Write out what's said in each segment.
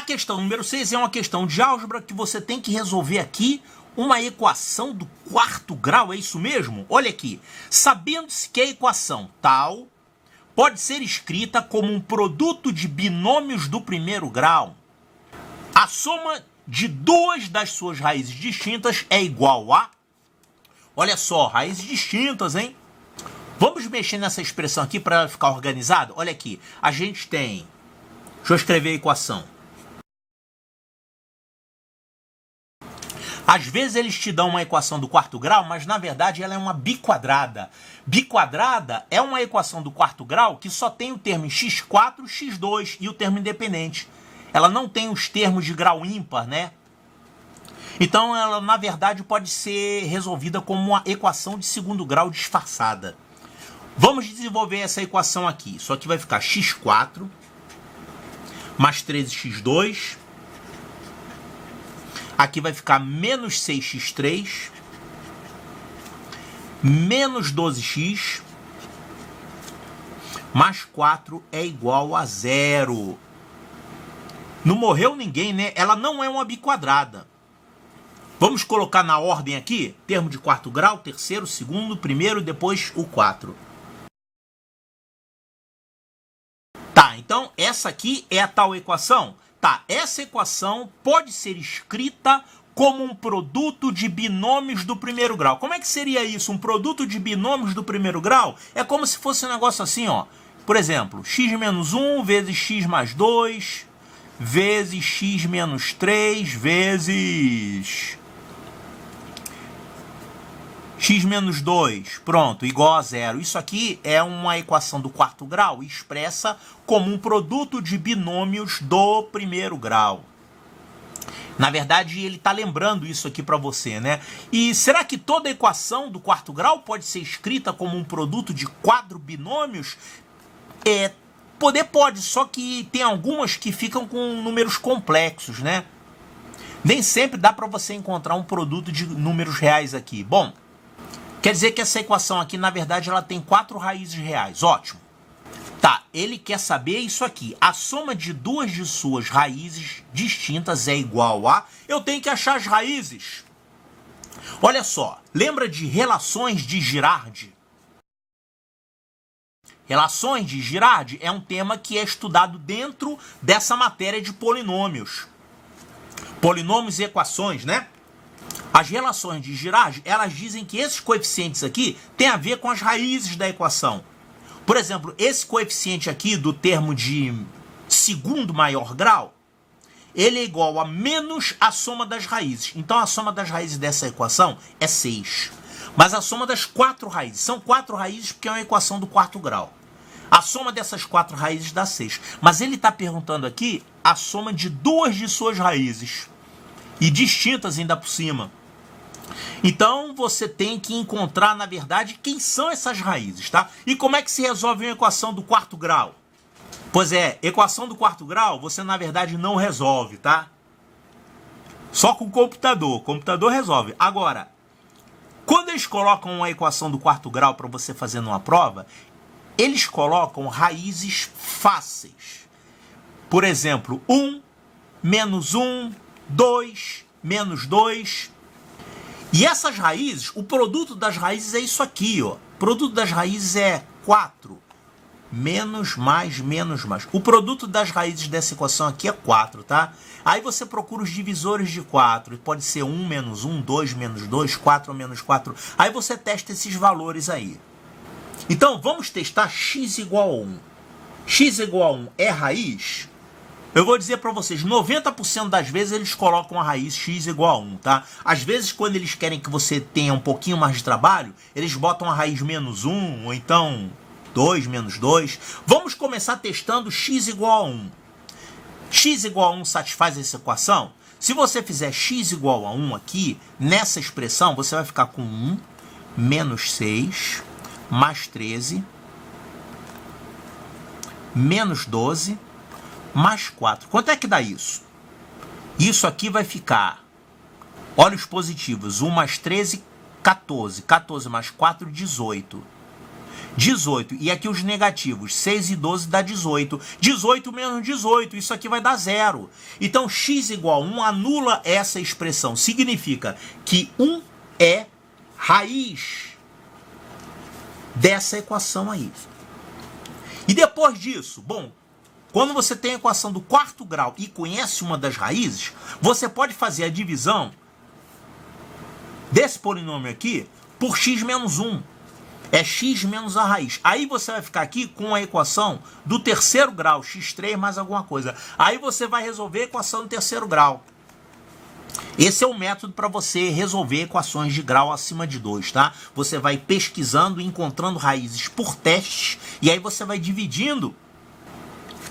questão número 6 é uma questão de álgebra que você tem que resolver aqui uma equação do quarto grau, é isso mesmo? Olha aqui, sabendo-se que a equação tal pode ser escrita como um produto de binômios do primeiro grau, a soma de duas das suas raízes distintas é igual a... Olha só, raízes distintas, hein? Vamos mexer nessa expressão aqui para ela ficar organizada? Olha aqui, a gente tem... Deixa eu escrever a equação. Às vezes eles te dão uma equação do quarto grau, mas na verdade ela é uma biquadrada. Biquadrada é uma equação do quarto grau que só tem o termo x4, x2 e o termo independente. Ela não tem os termos de grau ímpar, né? Então ela na verdade pode ser resolvida como uma equação de segundo grau disfarçada. Vamos desenvolver essa equação aqui. Isso aqui vai ficar x4 mais 13x2. Aqui vai ficar menos 6x3 menos 12x mais 4 é igual a 0. Não morreu ninguém, né? Ela não é uma biquadrada. Vamos colocar na ordem aqui, termo de quarto grau, terceiro, segundo, primeiro, depois o 4. Tá, então essa aqui é a tal equação. Tá, essa equação pode ser escrita como um produto de binômios do primeiro grau. Como é que seria isso? Um produto de binômios do primeiro grau? É como se fosse um negócio assim, ó. Por exemplo, x menos 1 vezes x mais 2 vezes x menos 3 vezes x menos 2, pronto, igual a 0. Isso aqui é uma equação do quarto grau expressa como um produto de binômios do primeiro grau. Na verdade, ele está lembrando isso aqui para você, né? E será que toda equação do quarto grau pode ser escrita como um produto de quadrobinômios? Poder pode, só que tem algumas que ficam com números complexos, né? Nem sempre dá para você encontrar um produto de números reais aqui. Bom, quer dizer que essa equação aqui, na verdade, ela tem 4 raízes reais. Ótimo. Tá, ele quer saber isso aqui. A soma de duas de suas raízes distintas é igual a... Eu tenho que achar as raízes. Olha só, lembra de relações de Girardi? Relações de Girardi é um tema que é estudado dentro dessa matéria de polinômios. Polinômios e equações, né? As relações de Girardi, elas dizem que esses coeficientes aqui têm a ver com as raízes da equação. Por exemplo, esse coeficiente aqui do termo de segundo maior grau, ele é igual a menos a soma das raízes. Então a soma das raízes dessa equação é 6. Mas a soma das 4 raízes, são 4 raízes porque é uma equação do quarto grau. A soma dessas 4 raízes dá 6. Mas ele está perguntando aqui a soma de duas de suas raízes. E distintas ainda por cima. Então você tem que encontrar, na verdade, quem são essas raízes, tá? E como é que se resolve uma equação do quarto grau? Pois é, equação do quarto grau você, na verdade, não resolve, tá? Só com o computador. O computador resolve. Agora, quando eles colocam uma equação do quarto grau para você fazer numa prova, eles colocam raízes fáceis. Por exemplo, 1, menos 1, 2, menos 2. E essas raízes, o produto das raízes é isso aqui, ó. O produto das raízes é 4. Menos, mais, menos, mais. O produto das raízes dessa equação aqui é 4, tá? Aí você procura os divisores de 4. Pode ser 1 menos 1, 2 menos 2, 4 menos 4. Aí você testa esses valores aí. Então, vamos testar x igual a 1. X igual a 1 é raiz? Eu vou dizer para vocês, 90% das vezes eles colocam a raiz x igual a 1, tá? Às vezes, quando eles querem que você tenha um pouquinho mais de trabalho, eles botam a raiz menos 1, ou então 2 menos 2. Vamos começar testando x igual a 1. X igual a 1 satisfaz essa equação? Se você fizer x igual a 1 aqui, nessa expressão, você vai ficar com 1 menos 6 mais 13 menos 12 mais 4. Quanto é que dá isso? Isso aqui vai ficar, olha os positivos, 1 mais 13, 14. 14 mais 4, 18. 18. E aqui os negativos. 6 e 12 dá 18. 18 menos 18. Isso aqui vai dar 0. Então, x igual a 1 anula essa expressão. Significa que 1 é raiz dessa equação aí. E depois disso, bom, quando você tem a equação do quarto grau e conhece uma das raízes, você pode fazer a divisão desse polinômio aqui por x menos 1. É x menos a raiz. Aí você vai ficar aqui com a equação do terceiro grau, x3 mais alguma coisa. Aí você vai resolver a equação do terceiro grau. Esse é o método para você resolver equações de grau acima de 2, tá? Você vai pesquisando e encontrando raízes por testes, e aí você vai dividindo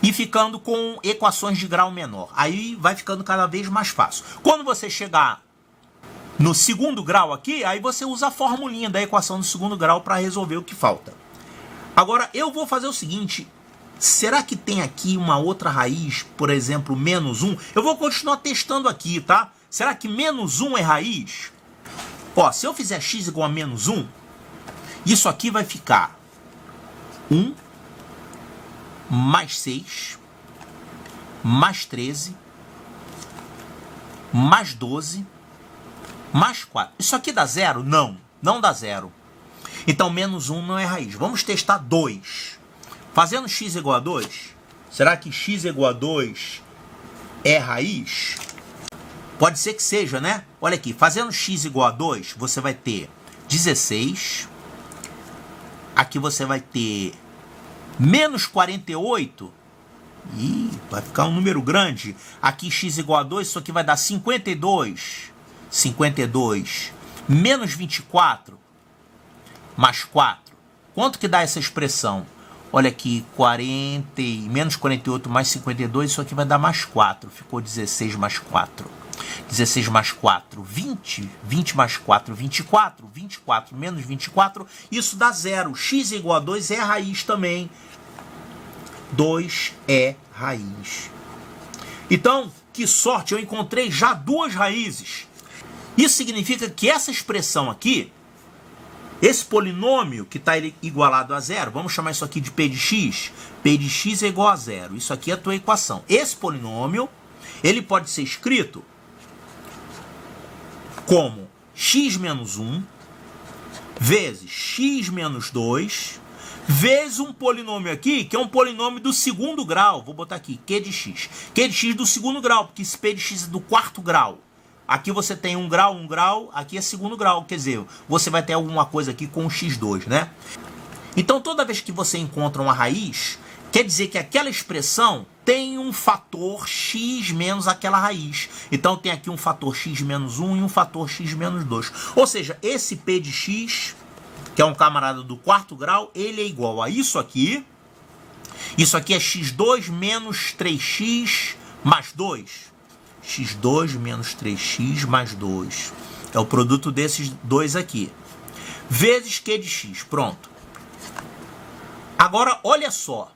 e ficando com equações de grau menor. Aí vai ficando cada vez mais fácil. Quando você chegar no segundo grau aqui, aí você usa a formulinha da equação do segundo grau para resolver o que falta. Agora, eu vou fazer o seguinte. Será que tem aqui uma outra raiz, por exemplo, menos 1? Eu vou continuar testando aqui, tá? Será que menos 1 é raiz? Ó, se eu fizer x igual a menos 1, isso aqui vai ficar 1 mais 6 mais 13 mais 12 mais 4. Isso aqui dá 0? Não, não dá 0. Então, menos 1 não é raiz. Vamos testar 2. Fazendo x igual a 2, será que x igual a 2 é raiz? Pode ser que seja, né? Olha aqui, fazendo x igual a 2, você vai ter 16. Aqui você vai ter menos 48. Ih, vai ficar um número grande. Aqui x igual a 2, isso aqui vai dar 52. 52 menos 24 mais 4. Quanto que dá essa expressão? Olha aqui, 40 menos 48 mais 52, isso aqui vai dar mais 4. Ficou 16 mais 4. 16 mais 4, 20. 20 mais 4, 24. 24 menos 24, isso dá 0. X igual a 2 é raiz também. 2 é raiz. Então, que sorte, eu encontrei já duas raízes. Isso significa que essa expressão aqui, esse polinômio que está igualado a 0, vamos chamar isso aqui de p de x. P de x é igual a 0. Isso aqui é a tua equação. Esse polinômio, ele pode ser escrito como x menos 1 vezes x menos 2 vezes um polinômio aqui, que é um polinômio do segundo grau. Vou botar aqui, q de x. q de x do segundo grau, porque esse p de x é do quarto grau. Aqui você tem 1 grau, aqui é segundo grau. Quer dizer, você vai ter alguma coisa aqui com o x2, né? Então, toda vez que você encontra uma raiz, quer dizer que aquela expressão tem um fator x menos aquela raiz. Então, tem aqui um fator x menos 1 e um fator x menos 2. Ou seja, esse p de x, que é um camarada do quarto grau, ele é igual a isso aqui. Isso aqui é x2 menos 3x mais 2. x2 menos 3x mais 2. É o produto desses dois aqui. Vezes q de x. Pronto. Agora, olha só.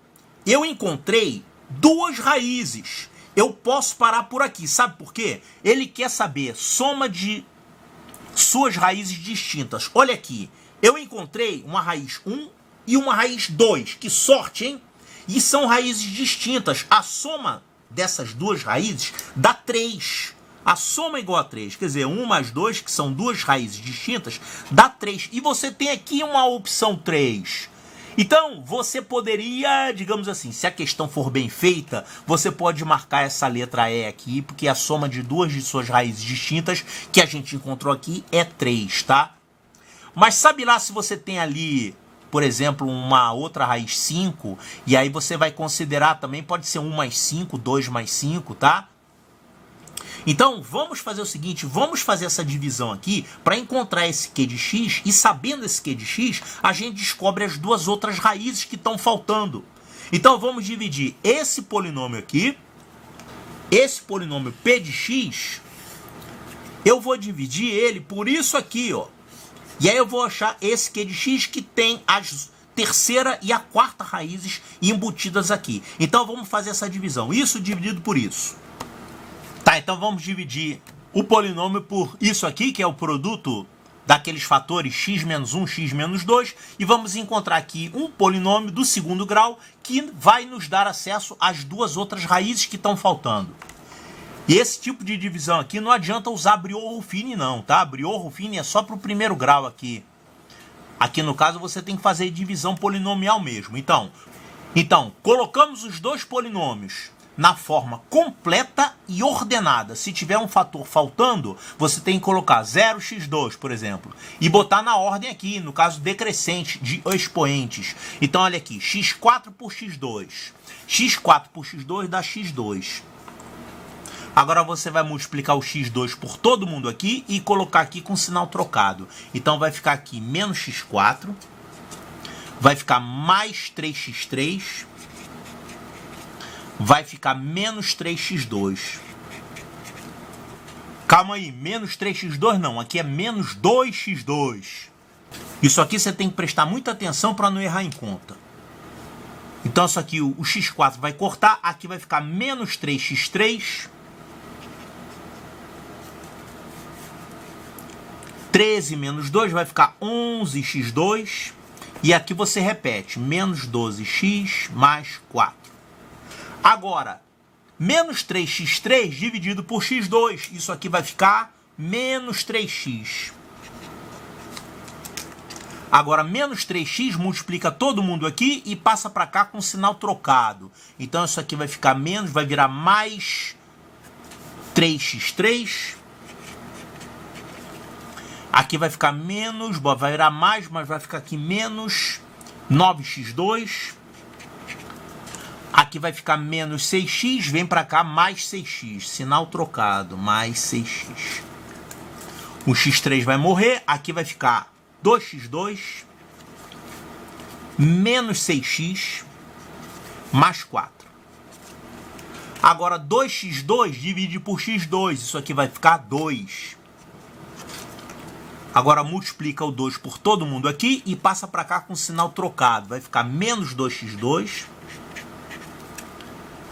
Eu encontrei duas raízes. Eu posso parar por aqui. Sabe por quê? Ele quer saber soma de suas raízes distintas. Olha aqui. Eu encontrei uma raiz 1 e uma raiz 2. Que sorte, hein? E são raízes distintas. A soma dessas duas raízes dá 3. A soma é igual a 3. Quer dizer, 1 mais 2, que são duas raízes distintas, dá 3. E você tem aqui uma opção 3. Então, você poderia, digamos assim, se a questão for bem feita, você pode marcar essa letra E aqui, porque a soma de duas de suas raízes distintas, que a gente encontrou aqui, é 3, tá? Mas sabe lá se você tem ali, por exemplo, uma outra raiz 5, e aí você vai considerar também, pode ser 1 mais 5, 2 mais 5, tá? Então, vamos fazer o seguinte, vamos fazer essa divisão aqui para encontrar esse q de x, e sabendo esse q de x, a gente descobre as duas outras raízes que estão faltando. Então, vamos dividir esse polinômio aqui, esse polinômio p de x, eu vou dividir ele por isso aqui, ó. E aí eu vou achar esse q de x que tem as terceira e a quarta raízes embutidas aqui. Então vamos fazer essa divisão. Isso dividido por isso. Tá, então vamos dividir o polinômio por isso aqui, que é o produto daqueles fatores x menos 1, x menos 2, e vamos encontrar aqui um polinômio do segundo grau que vai nos dar acesso às duas outras raízes que estão faltando. E esse tipo de divisão aqui não adianta usar Briot-Ruffini não, tá? Briot-Ruffini é só para o primeiro grau aqui. Aqui no caso você tem que fazer divisão polinomial mesmo. Então, colocamos os dois polinômios na forma completa e ordenada. Se tiver um fator faltando, você tem que colocar 0x2, por exemplo, e botar na ordem aqui, no caso decrescente de expoentes. Então, olha aqui, x4 por x2. x4 por x2 dá x2. Agora você vai multiplicar o x2 por todo mundo aqui e colocar aqui com sinal trocado. Então, vai ficar aqui menos x4, vai ficar mais 3x3, vai ficar menos 3x2. Calma aí, menos 3x2 não, aqui é menos 2x2. Isso aqui você tem que prestar muita atenção para não errar em conta. Então isso aqui, o x4 vai cortar, aqui vai ficar menos 3x3. 13 menos 2 vai ficar 11x2. E aqui você repete, menos 12x mais 4. Agora, menos 3x3 dividido por x2. Isso aqui vai ficar menos 3x. Agora, menos 3x multiplica todo mundo aqui e passa para cá com sinal trocado. Então, isso aqui vai ficar menos, vai virar mais 3x3. Aqui vai ficar menos, vai virar mais, mas vai ficar aqui menos 9x2. Aqui vai ficar menos 6x, vem para cá mais 6x, sinal trocado, mais 6x. O x3 vai morrer, aqui vai ficar 2x2, menos 6x, mais 4. Agora 2x2 divide por x2, isso aqui vai ficar 2. Agora multiplica o 2 por todo mundo aqui e passa para cá com sinal trocado. Vai ficar menos 2x2.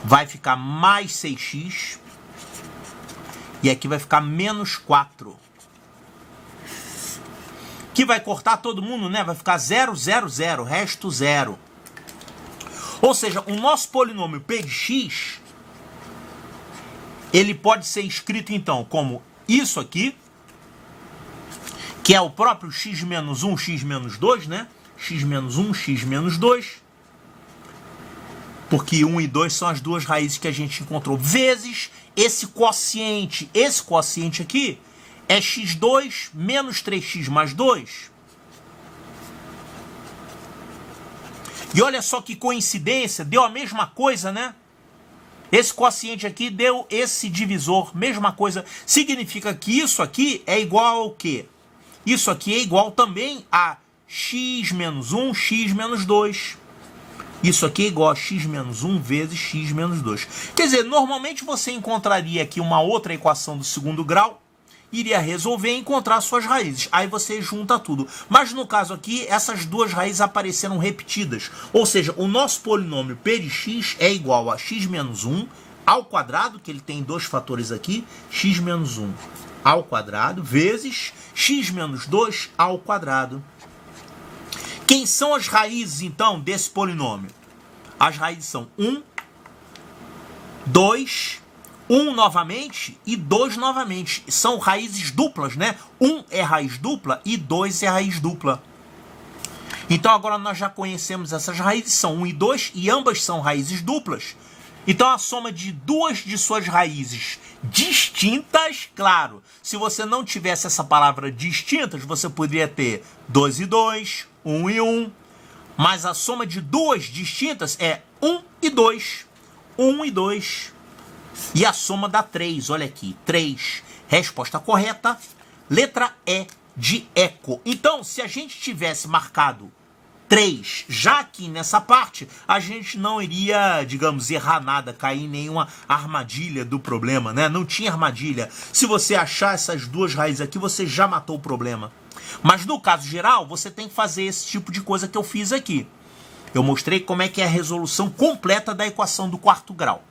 Vai ficar mais 6x. E aqui vai ficar menos 4. Que vai cortar todo mundo, né? Vai ficar 0, 0, 0. Resto 0. Ou seja, o nosso polinômio p de x, ele pode ser escrito então como isso aqui, que é o próprio x menos 1, x menos 2, né? X menos 1, x menos 2. Porque 1 e 2 são as duas raízes que a gente encontrou. Vezes esse quociente. Esse quociente aqui é x2 menos 3x mais 2. E olha só que coincidência, deu a mesma coisa, né? Esse quociente aqui deu esse divisor, mesma coisa. Significa que isso aqui é igual ao quê? Isso aqui é igual também a x menos 1, x menos 2. Isso aqui é igual a x menos 1 vezes x menos 2. Quer dizer, normalmente você encontraria aqui uma outra equação do segundo grau, iria resolver e encontrar suas raízes. Aí você junta tudo. Mas no caso aqui, essas duas raízes apareceram repetidas. Ou seja, o nosso polinômio p de x é igual a x menos 1 ao quadrado, que ele tem dois fatores aqui, x menos 1 ao quadrado, vezes x menos 2 ao quadrado. Quem são as raízes, então, desse polinômio? As raízes são 1, 2, 1 novamente e 2 novamente. São raízes duplas, né? 1 é raiz dupla e 2 é raiz dupla. Então, agora nós já conhecemos essas raízes, são 1 e 2, e ambas são raízes duplas. Então, a soma de duas de suas raízes distintas, claro, se você não tivesse essa palavra distintas, você poderia ter 2 e 2, 1 e 1, mas a soma de duas distintas é 1 e 2, 1 e 2, e a soma dá 3, olha aqui, 3, resposta correta, letra E de eco. Então, se a gente tivesse marcado 3 já aqui nessa parte, a gente não iria, digamos, errar nada, cair em nenhuma armadilha do problema, né? Não tinha armadilha. Se você achar essas duas raízes aqui, você já matou o problema. Mas no caso geral, você tem que fazer esse tipo de coisa que eu fiz aqui. Eu mostrei como é que é a resolução completa da equação do quarto grau.